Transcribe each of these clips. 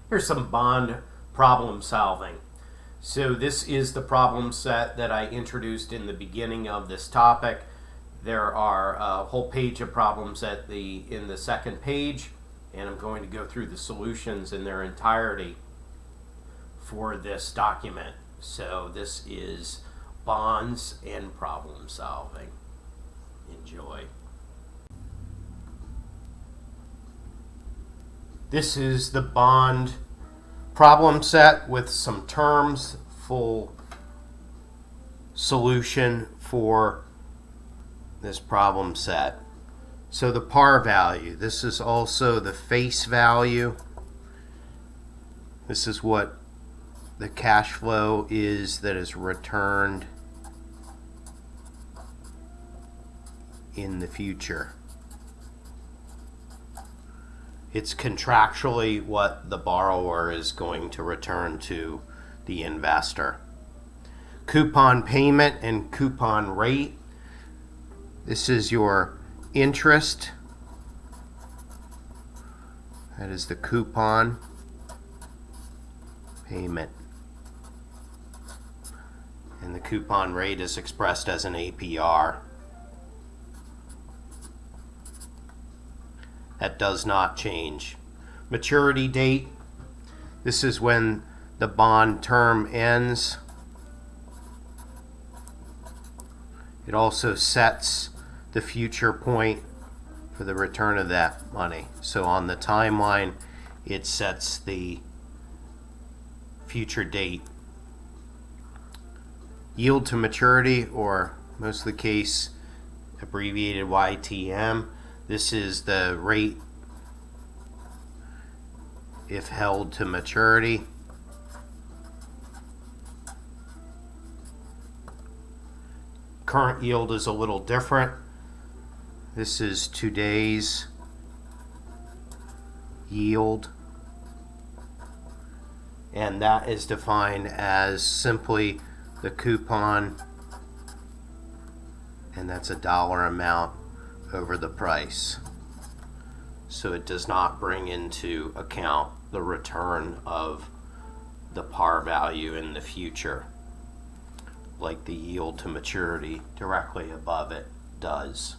Here's some bond problem solving. So this is the problem set that I introduced in the beginning of this topic. There are a whole page of problems in the second page, and I'm going to go through the solutions in their entirety for this document. So this is bonds and problem solving. Enjoy. This is the bond problem set with some terms, full solution for this problem set. So the par value, this is also the face value. This is what the cash flow is that is returned in the future. It's contractually what the borrower is going to return to the investor. Coupon payment and coupon rate. This is your interest. That is the coupon payment. And the coupon rate is expressed as an APR. That does not change. Maturity date. This is when the bond term ends. It also sets the future point for the return of that money. So on the timeline, it sets the future date. Yield to maturity, or most of the case abbreviated YTM. This is the rate if held to maturity. Current yield is a little different. This is today's yield, and that is defined as simply the coupon, and that's a dollar amount over the price. So it does not bring into account the return of the par value in the future, like the yield to maturity directly above it does.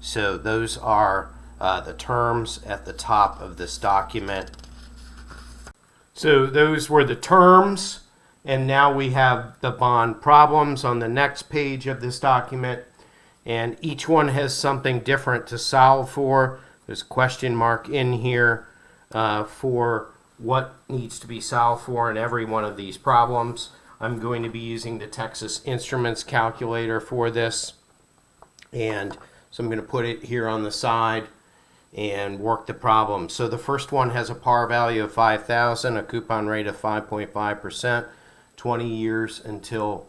So those are the terms at the top of this document. So those were the terms, and now we have the bond problems on the next page of this document. And each one has something different to solve for. There's a question mark in here for what needs to be solved for in every one of these problems. I'm going to be using the Texas Instruments calculator for this. And so I'm going to put it here on the side and work the problem. So the first one has a par value of $5,000, a coupon rate of 5.5%, 20 years until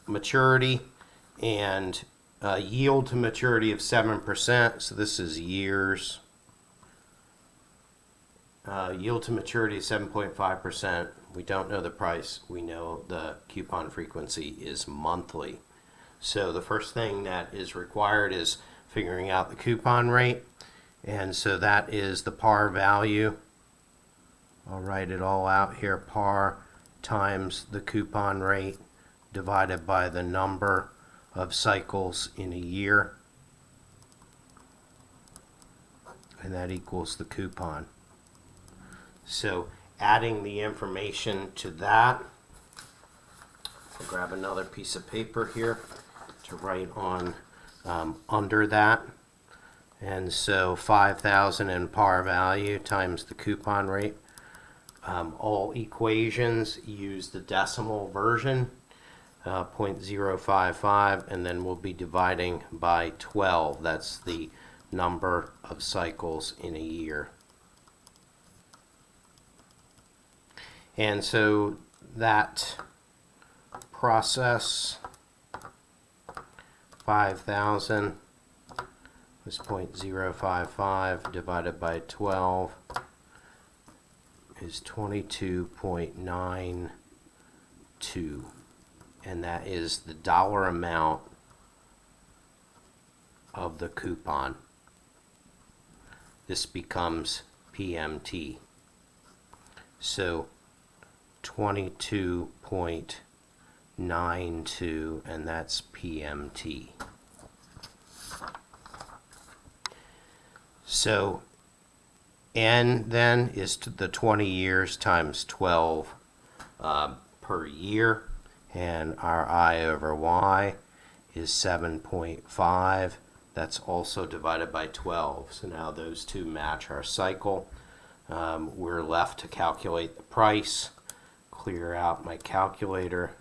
maturity, and yield to maturity of 7%. So this is years. Yield to maturity is 7.5%. We don't know the price. We know the coupon frequency is monthly. So the first thing that is required is figuring out the coupon rate. And so that is the par value. I'll write it all out here. Par times the coupon rate divided by the number of cycles in a year, and that equals the coupon. So adding the information to that, I'll grab another piece of paper here to write on under that. And so 5,000 in par value times the coupon rate. All equations use the decimal version. 0.055, and then we'll be dividing by 12. That's the number of cycles in a year. And so that process, 5,000 is 0.055 divided by 12 is 22.92. And that is the dollar amount of the coupon. This becomes PMT. So 22.92, and that's PMT. So N then is the 20 years times 12 per year, and our I over Y is 7.5. That's also divided by 12. So now those two match our cycle. We're left to calculate the price. Clear out my calculator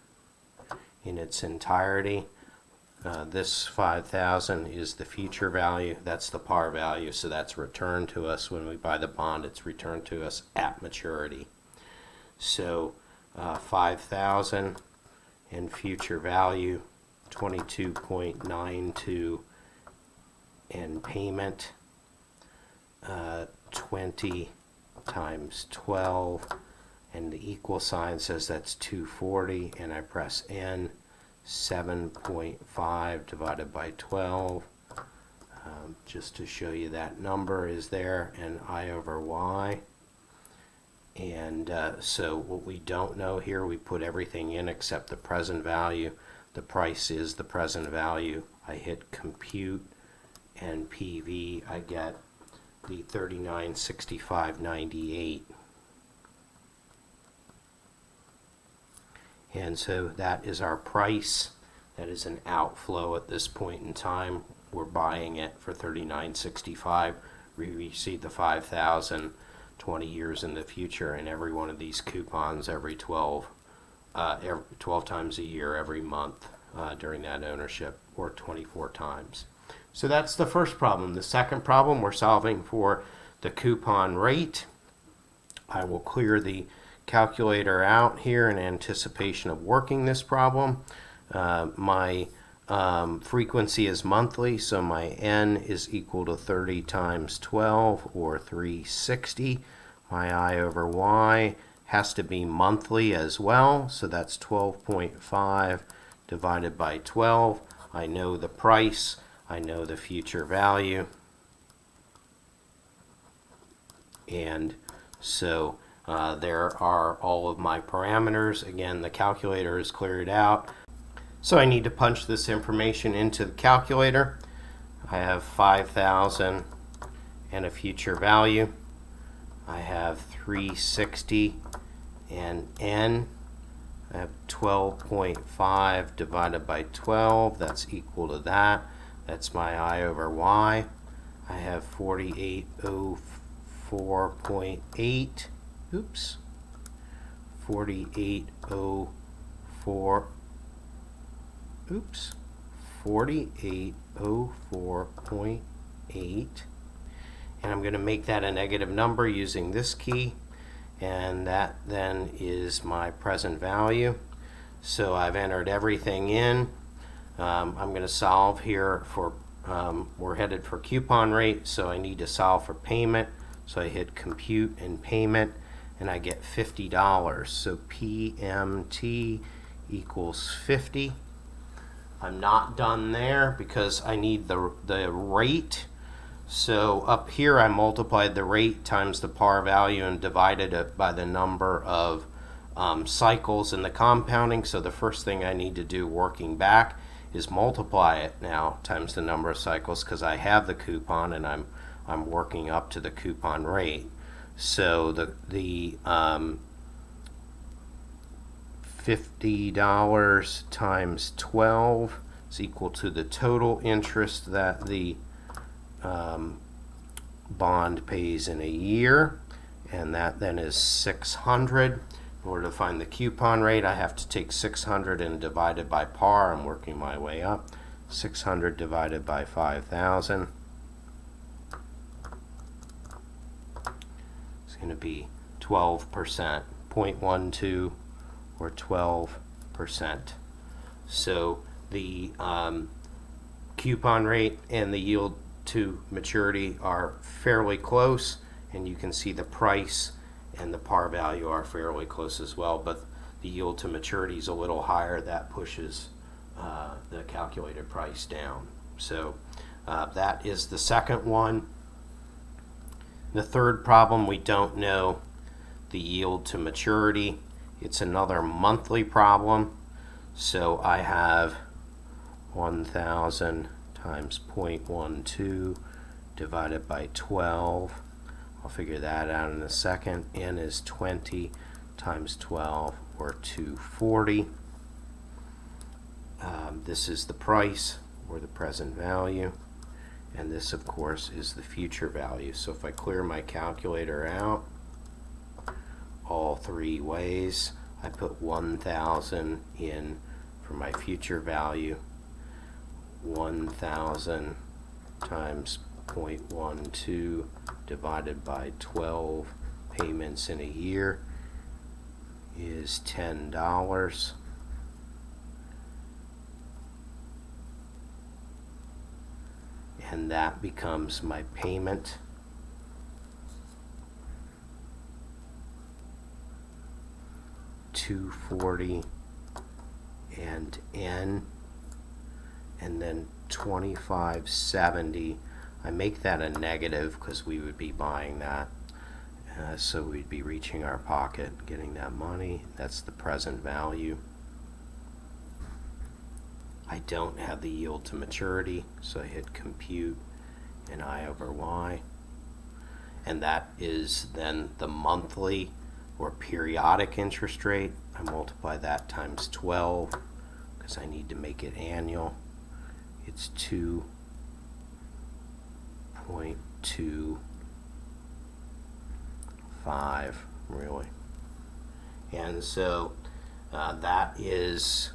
in its entirety. This 5,000 is the future value. That's the par value, so that's returned to us when we buy the bond. It's returned to us at maturity. So 5,000 and future value 22.92, and payment 20 times 12, and the equal sign says that's 240, and I press N. 7.5 divided by 12, just to show you that number is there, and I over Y. And so what we don't know here, we put everything in except the present value. The price is the present value. I hit compute, and PV, I get the 3965.98. And so that is our price. That is an outflow at this point in time. We're buying it for $39.65. We receive the 5,000 20 years in the future, and every one of these coupons every 12 times a year, every month during that ownership, or 24 times. So that's the first problem. The second problem, we're solving for the coupon rate. I will clear the calculator out here in anticipation of working this problem. My frequency is monthly, so my N is equal to 30 times 12, or 360. My I over Y has to be monthly as well, so that's 12.5 divided by 12. I know the price, I know the future value, and so there are all of my parameters. Again, the calculator is cleared out. So I need to punch this information into the calculator. I have 5,000 and a future value. I have 360 and N. I have 12.5 divided by 12. That's equal to that. That's my I over Y. I have 4804.8. Oops. 4804. Oops. 4804.8. And I'm going to make that a negative number using this key. And that then is my present value. So I've entered everything in. I'm going to solve here for, we're headed for coupon rate, so I need to solve for payment. So I hit compute and payment, and I get $50. So PMT equals 50. I'm not done there because I need the rate. So up here I multiplied the rate times the par value and divided it by the number of cycles in the compounding. So the first thing I need to do working back is multiply it now times the number of cycles, because I have the coupon and I'm working up to the coupon rate. So the $50 times 12 is equal to the total interest that the bond pays in a year, and that then is 600. In order to find the coupon rate, I have to take 600 and divide it by par. I'm working my way up. 600 divided by 5,000. It's going to be 12%, 0.12, or 12%. So the coupon rate and the yield to maturity are fairly close, and you can see the price and the par value are fairly close as well, but the yield to maturity is a little higher. That pushes the calculated price down. So that is the second one. The third problem, we don't know the yield to maturity. It's another monthly problem. So I have 1,000 times 0.12 divided by 12. I'll figure that out in a second. N is 20 times 12, or 240. This is the price, or the present value. And this, of course, is the future value. So if I clear my calculator out all three ways, I put 1,000 in for my future value. 1,000 times 0.12 divided by 12 payments in a year is $10. And that becomes my payment. $240 and N, and then $25.70. I make that a negative because we would be buying that, so we'd be reaching our pocket, getting that money. That's the present value. I don't have the yield to maturity, so I hit compute and I over Y. And that is then the monthly or periodic interest rate. I multiply that times 12 because I need to make it annual. It's 2.25, really. And so that is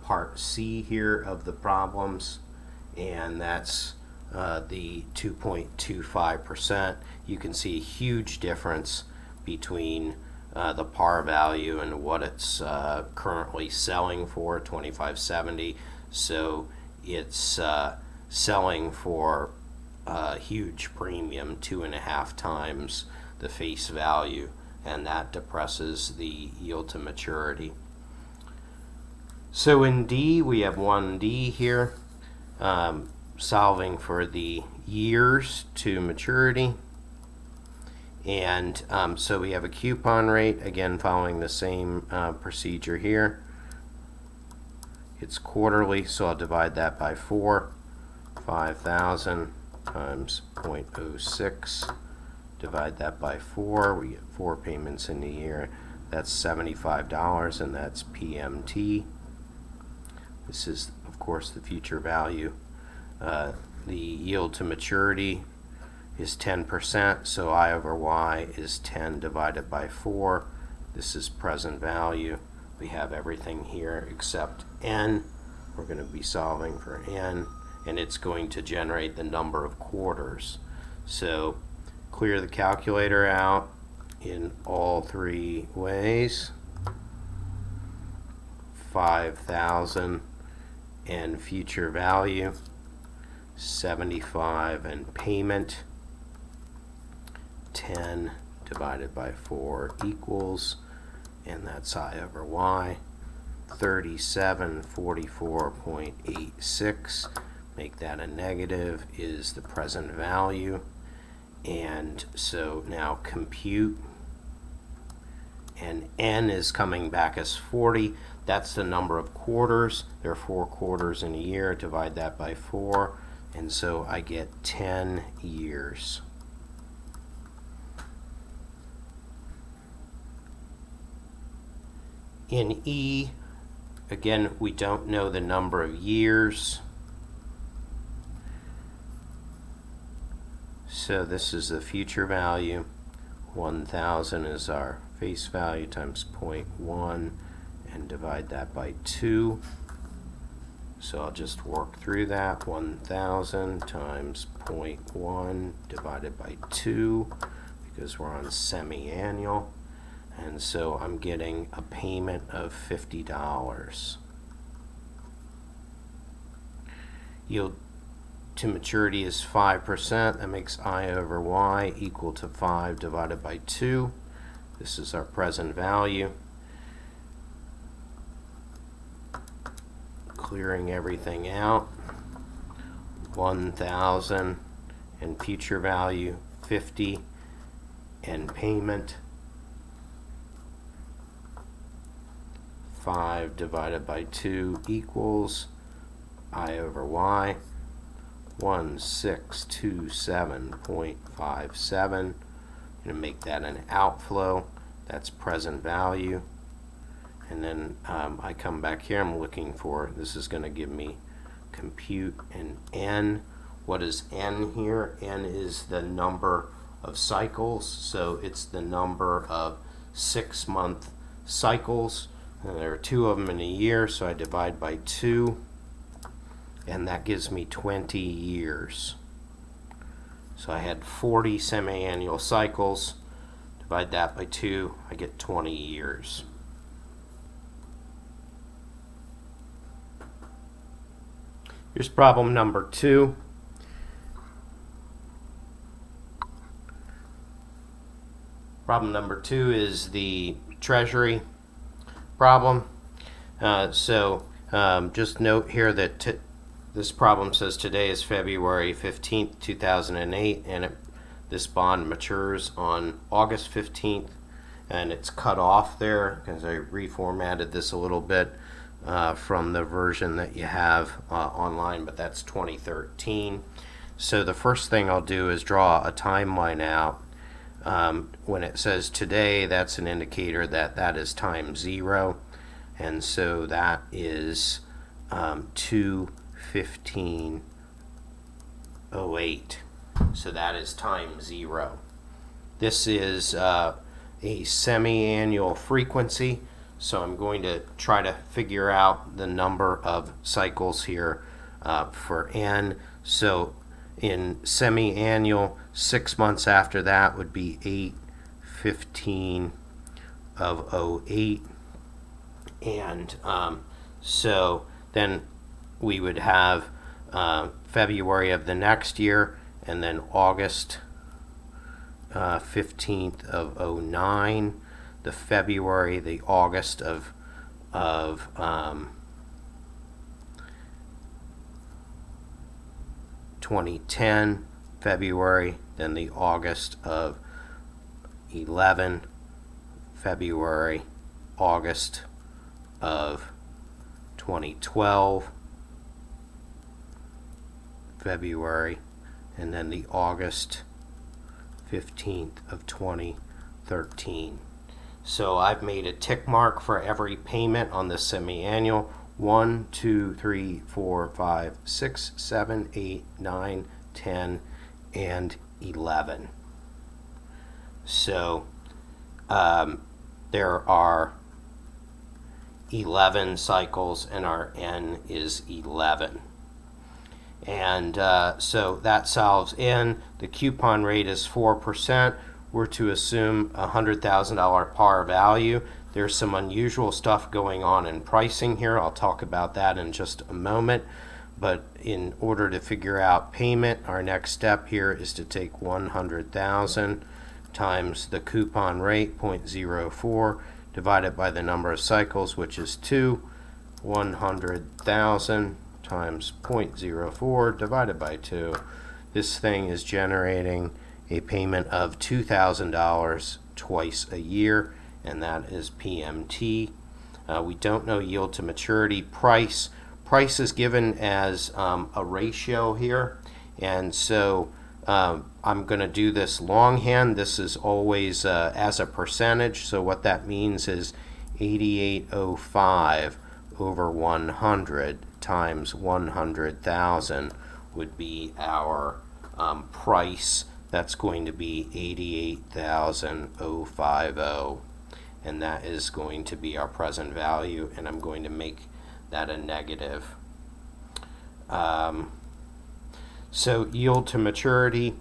part C here of the problems, and that's the 2.25%. You can see a huge difference between the par value and what it's currently selling for, $25.70. So it's selling for a huge premium, 2.5 times the face value, and that depresses the yield to maturity. So in D, we have 1D here, solving for the years to maturity. And so we have a coupon rate, again following the same procedure here. It's quarterly, so I'll divide that by 4. 5,000 times 0.06. Divide that by 4. We get 4 payments in a year. That's $75, and that's PMT. This is, of course, the future value. The yield to maturity is 10%, so I over Y is 10 divided by 4. This is present value. We have everything here except N. We're going to be solving for N, and it's going to generate the number of quarters. So clear the calculator out in all three ways. 5,000 and future value, 75 and payment, 10 divided by 4 equals, and that's I over Y, 3744.86. Make that a negative is the present value. And so now compute, and N is coming back as 40. That's the number of quarters. There are 4 quarters in a year. Divide that by 4, and so I get 10 years. In E, again, we don't know the number of years. So this is the future value. 1,000 is our face value times 0.1, and divide that by 2. So I'll just work through that. 1,000 times 0.1 divided by 2, because we're on semi-annual. And so I'm getting a payment of $50. Yield to maturity is 5%. That makes I over Y equal to 5 divided by 2. This is our present value. Clearing everything out. 1,000 and future value 50 and payment 5 divided by 2 equals I over y 1627.57. I'm going to make that an outflow. That's present value. And then I come back here, I'm looking for, this is going to give me compute and n. What is n here? N is the number of cycles, so it's the number of 6-month cycles. And there are 2 of them in a year, so I divide by 2, and that gives me 20 years. So I had 40 semi-annual cycles. Divide that by 2, I get 20 years. Here's problem number 2. Problem number 2 is the Treasury problem. Just note here that this problem says today is February 15th, 2008, and this bond matures on August 15th, and it's cut off there because I reformatted this a little bit from the version that you have online, but that's 2013. So the first thing I'll do is draw a timeline out. When it says today, that's an indicator that that is time 0, and so that is 2/15/08. So that is time 0. This is a semi-annual frequency, so I'm going to try to figure out the number of cycles here for n. So in semi-annual, 6 months after that would be 8/15/08, and so then we would have February of the next year, and then August 15/09, the February, the August of 2010, February, then the August of 11, February, August of 2012, February, and then the August 15th of 2013. So I've made a tick mark for every payment on the semi-annual. 1, 2, 3, 4, 5, 6, 7, 8, 9, 10, and 11. So there are 11 cycles, and our n is 11. And so that solves n. The coupon rate is 4%. We're to assume a $100,000 par value. There's some unusual stuff going on in pricing here. I'll talk about that in just a moment. But in order to figure out payment, our next step here is to take 100,000 times the coupon rate, 0.04, divided by the number of cycles, which is 2. 100,000 times 0.04 divided by 2. This thing is generating a payment of $2,000 twice a year, and that is PMT. We don't know yield to maturity. Price is given as a ratio here, and so I'm going to do this longhand. This is always as a percentage, so what that means is 8805 over 100 times 100,000 would be our price. That's going to be 88,050, and that is going to be our present value, and I'm going to make that a negative. So yield to maturity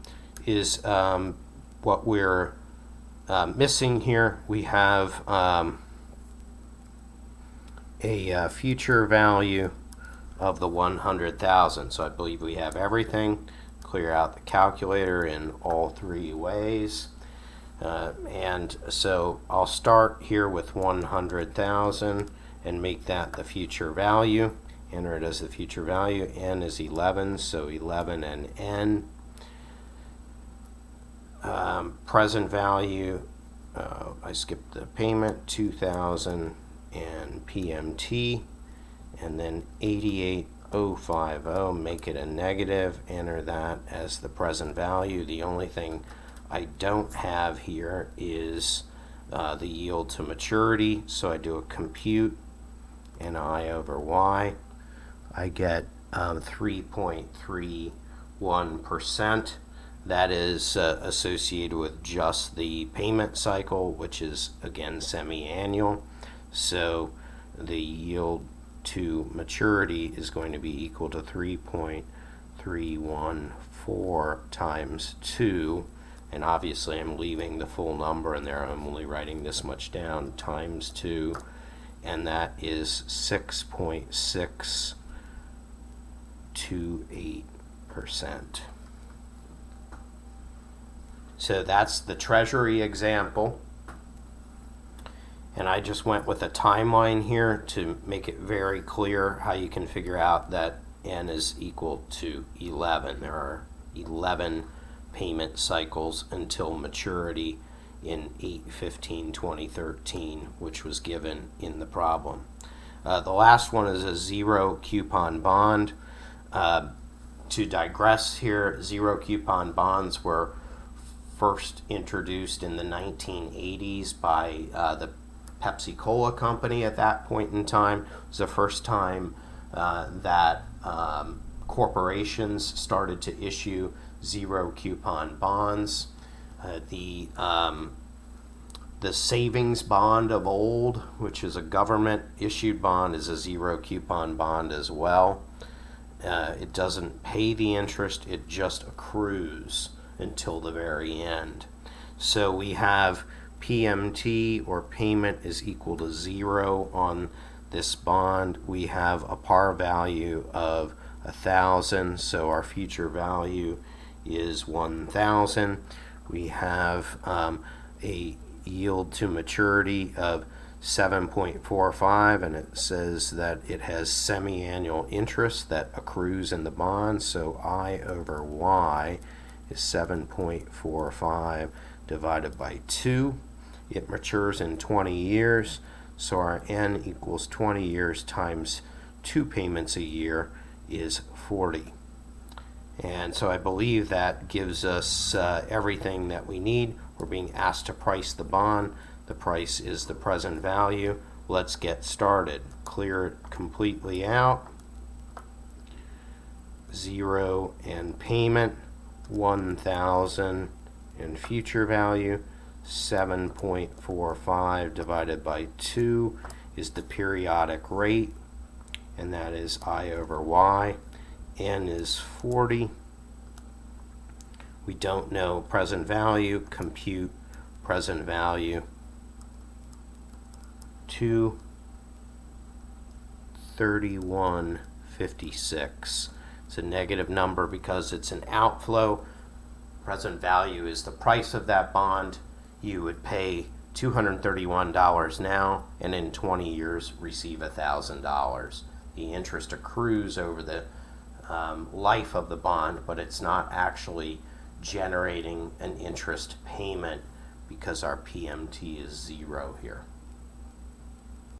is what we're missing here. We have a future value of the 100,000. So I believe we have everything. Clear out the calculator in all 3 ways. And so I'll start here with 100,000 and make that the future value. Enter it as the future value. N is 11, so 11 and N. present value, I skipped the payment, 2,000 and PMT, and then 88,050, make it a negative, enter that as the present value. The only thing I don't have here is the yield to maturity, so I do a compute, and I over Y, I get 3.31%. That is associated with just the payment cycle, which is again semi-annual. So the yield to maturity is going to be equal to 3.314 times 2. And obviously I'm leaving the full number in there. I'm only writing this much down, times 2. And that is 6.628%. So that's the Treasury example. And I just went with a timeline here to make it very clear how you can figure out that N is equal to 11. There are 11 payment cycles until maturity in 8/15/2013, which was given in the problem. The last one is a zero coupon bond. To digress here, zero coupon bonds were first introduced in the 1980s by the Pepsi-Cola company at that point in time. It was the first time that corporations started to issue zero coupon bonds. The savings bond of old, which is a government issued bond, is a zero coupon bond as well. It doesn't pay the interest, it just accrues until the very end. So we have PMT, or payment, is equal to 0 on this bond. We have a par value of 1,000, so our future value is 1,000. We have a yield to maturity of 7.45, and it says that it has semi-annual interest that accrues in the bond, so I over Y is 7.45 divided by 2. It matures in 20 years, so our N equals 20 years times 2 payments a year is 40. And so I believe that gives us everything that we need. We're being asked to price the bond. The price is the present value. Let's get started. Clear it completely out. 0 and payment, 1,000 and future value. 7.45 divided by 2 is the periodic rate, and that is I over Y. N is 40. We don't know present value. Compute present value. 231.56. It's a negative number because it's an outflow. Present value is the price of that bond. You would pay $231 now, and in 20 years receive $1,000. The interest accrues over the life of the bond, but it's not actually generating an interest payment because our PMT is 0 here.